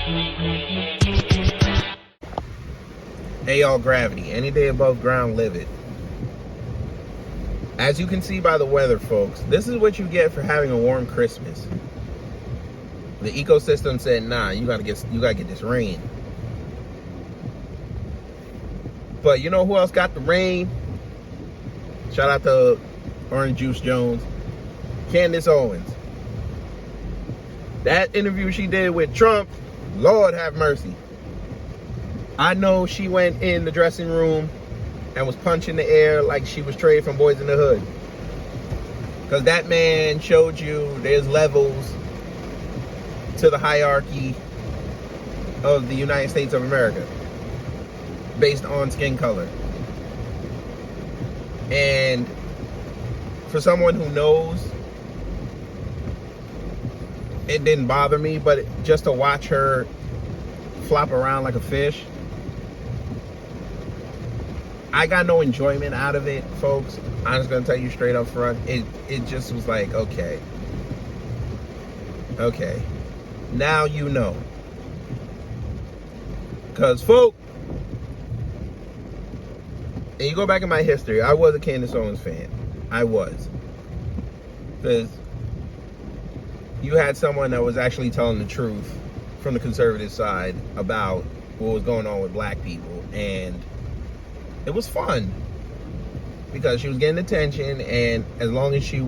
Hey y'all, gravity. Any day above ground, live it. As you can see by the weather, folks, this is what you get for having a warm Christmas. The ecosystem said, nah, you gotta get this rain. But you know who else got the rain? Shout out to Orange Juice Jones. Candace Owens. That interview she did with Trump, Lord have mercy. I know she went in the dressing room and was punching the air like she was Trey from Boys in the Hood. Because that man showed you there's levels to the hierarchy of the United States of America based on skin color. And for someone who knows, it didn't bother me, but just to watch her flop around like a fish, I got no enjoyment out of it, folks. I'm just gonna tell you straight up front. It just was like, okay. Now you know. Cause folk, and you go back in my history, I was a Candace Owens fan. I was. Because you had someone that was actually telling the truth from the conservative side about what was going on with black people, and it was fun because she was getting attention, and as long as she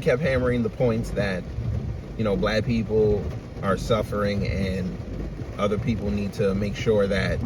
kept hammering the points that, you know, black people are suffering and other people need to make sure that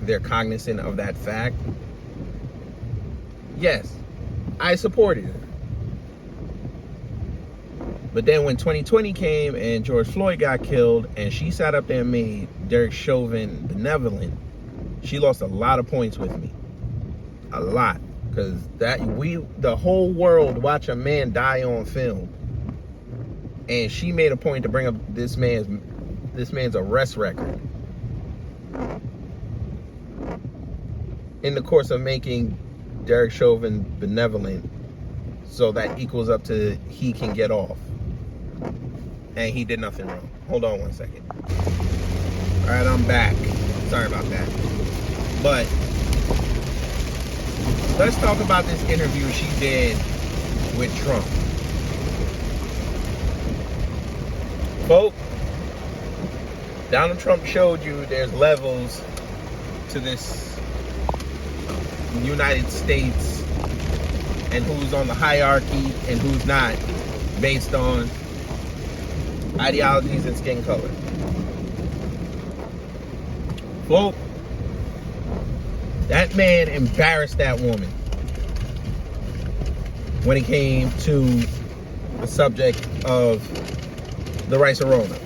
they're cognizant of that fact. Yes, I supported her. But then when 2020 came and George Floyd got killed and she sat up there and made Derek Chauvin benevolent, she lost a lot of points with me. A lot. Because the whole world watch a man die on film. And she made a point to bring up this man's arrest record in the course of making Derek Chauvin benevolent, so that equals up to he can get off. And he did nothing wrong. Hold on one second. Alright, I'm back. Sorry about that. But let's talk about this interview she did with Trump. Folks, Donald Trump showed you there's levels to this United States and who's on the hierarchy and who's not based on ideologies and skin color. Folks, that man embarrassed that woman when it came to the subject of the Rice-A-Rona.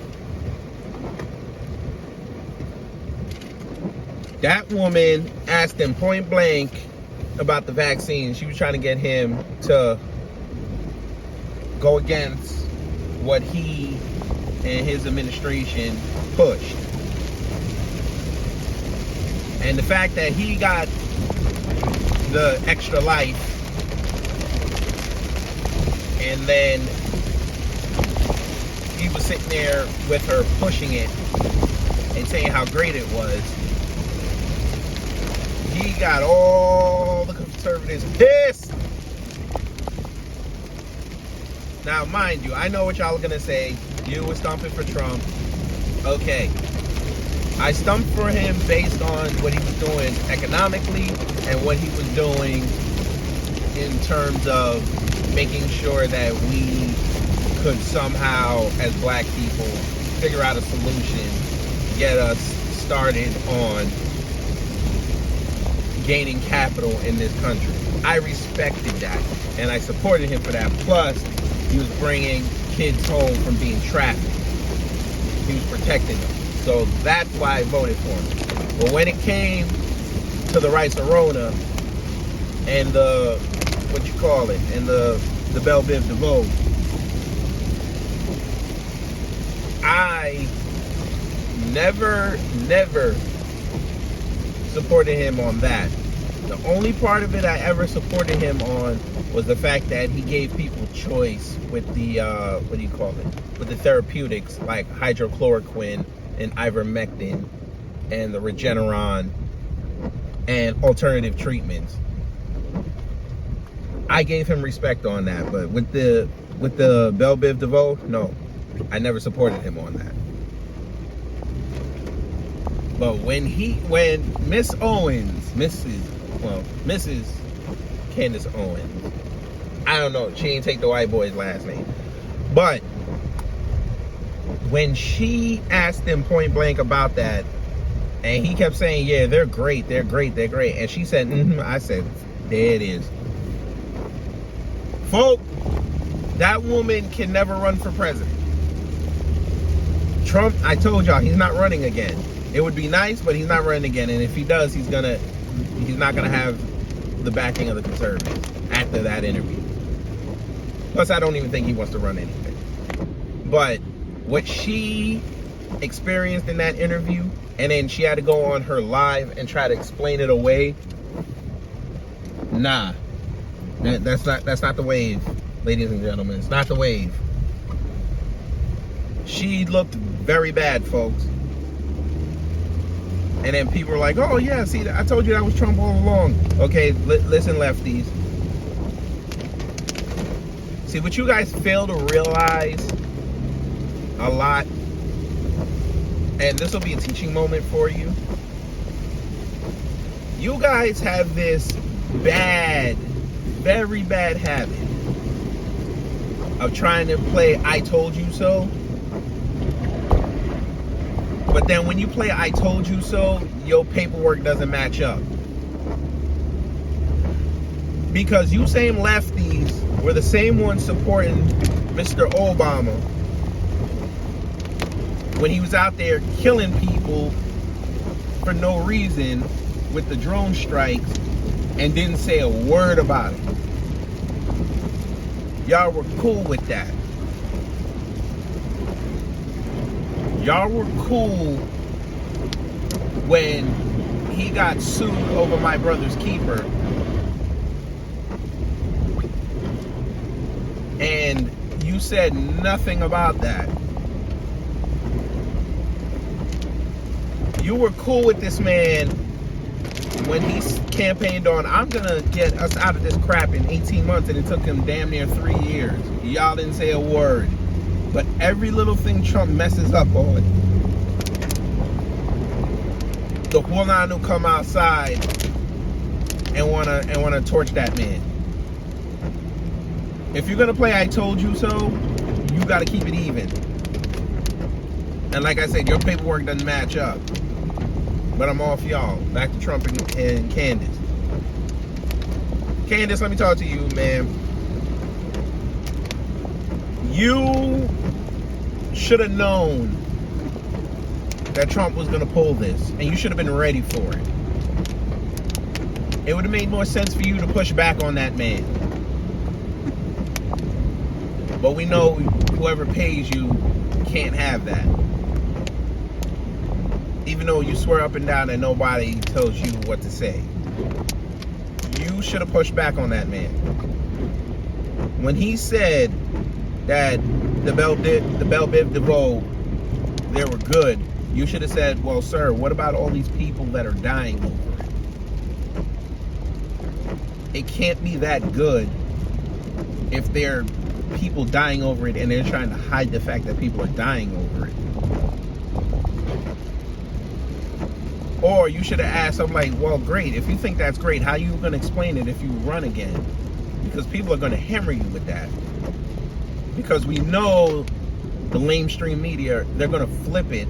That woman asked him point blank about the vaccine. She was trying to get him to go against what he and his administration pushed. And the fact that he got the extra life and then he was sitting there with her pushing it and saying how great it was, he got all the conservatives pissed. Now, mind you, I know what y'all are gonna say. You were stumping for Trump. Okay. I stumped for him based on what he was doing economically and what he was doing in terms of making sure that we could somehow, as black people, figure out a solution, get us started on gaining capital in this country. I respected that, and I supported him for that. Plus, he was bringing kids home from being trafficked. He was protecting them. So that's why I voted for him. But when it came to the Rice-A-Rona and the, and the Belle Biv DeVoe, I never supported him on that. The only part of it I ever supported him on was the fact that he gave people choice with the, what do you call it? With the therapeutics like hydrochloroquine and ivermectin and the Regeneron and alternative treatments. I gave him respect on that, but with the Bell Biv DeVoe, no, I never supported him on that. But when Miss Owens, Mrs. Candace Owens, I don't know, she ain't take the white boy's last name, but when she asked him point blank about that, and he kept saying, yeah, they're great, and she said, I said, there it is. Folk, that woman can never run for president. Trump, I told y'all, he's not running again. It would be nice, but he's not running again. And if he does, he's not gonna have the backing of the conservatives after that interview. Plus, I don't even think he wants to run anything. But what she experienced in that interview, and then she had to go on her live and try to explain it away. Nah. That's not the wave, ladies and gentlemen. It's not the wave. She looked very bad, folks. And then people were like, oh yeah, see, I told you that was Trump all along. Okay, listen, lefties. See, what you guys fail to realize a lot, and this will be a teaching moment for you. You guys have this very bad habit of trying to play I told you so. But then when you play I told you so, your paperwork doesn't match up. Because you same lefties were the same ones supporting Mr. Obama when he was out there killing people for no reason with the drone strikes and didn't say a word about it. Y'all were cool with that. Y'all were cool when he got sued over my brother's keeper. And you said nothing about that. You were cool with this man when he campaigned on, I'm gonna get us out of this crap in 18 months, and it took him damn near 3 years. Y'all didn't say a word. But every little thing Trump messes up on, the Huananu come outside and wanna torch that man. If you're gonna play I told you so, you gotta keep it even. And like I said, your paperwork doesn't match up. But I'm off y'all. Back to Trump and Candace. Candace, let me talk to you, man. You should have known that Trump was going to pull this, and you should have been ready for it. It would have made more sense for you to push back on that man. But we know whoever pays you can't have that. Even though you swear up and down that nobody tells you what to say. You should have pushed back on that man. When he said that the Bell Biv DeVoe, they were good, you should have said, well, sir, what about all these people that are dying over it? It can't be that good if there are people dying over it and they're trying to hide the fact that people are dying over it. Or you should have asked something like, well, great, if you think that's great, how are you going to explain it if you run again? Because people are going to hammer you with that. Because we know the lamestream media, they're going to flip it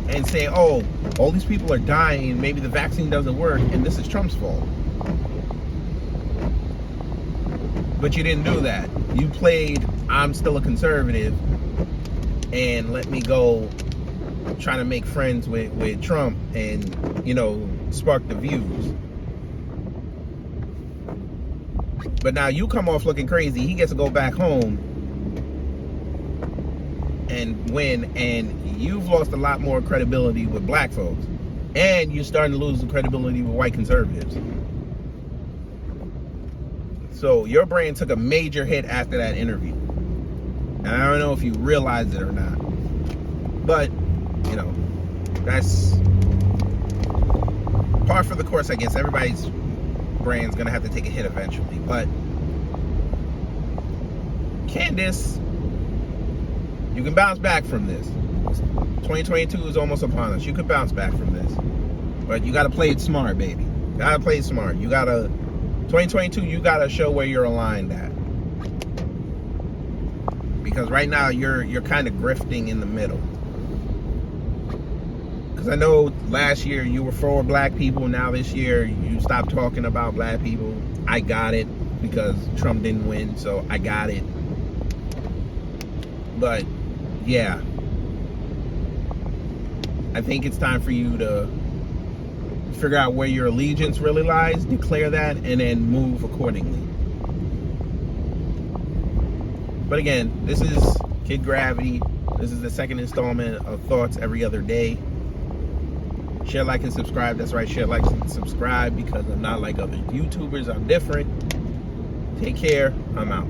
and say, oh, all these people are dying, maybe the vaccine doesn't work, and this is Trump's fault. But you didn't do that. You played, I'm still a conservative, and let me go trying to make friends with Trump and, you know, spark the views. But now you come off looking crazy. He gets to go back home and win, and you've lost a lot more credibility with black folks. And you're starting to lose the credibility with white conservatives. So your brand took a major hit after that interview. And I don't know if you realized it or not. But, you know, that's par for the course, I guess. Everybody's brand's going to have to take a hit eventually. But Candace, you can bounce back from this. 2022 is almost upon us. You could bounce back from this. But you got to play it smart, baby. You got to play it smart. You got to... 2022, you got to show where you're aligned at. Because right now, you're kind of grifting in the middle. Because I know last year you were for black people. Now this year, you stopped talking about black people. I got it because Trump didn't win, so I got it. But, yeah. I think it's time for you to figure out where your allegiance really lies, declare that, and then move accordingly. But again, this is Kid Gravity. This is the second installment of Thoughts Every Other Day. Share, like, and subscribe. That's right, share, like, and subscribe, because I'm not like other YouTubers. I'm different. Take care. I'm out.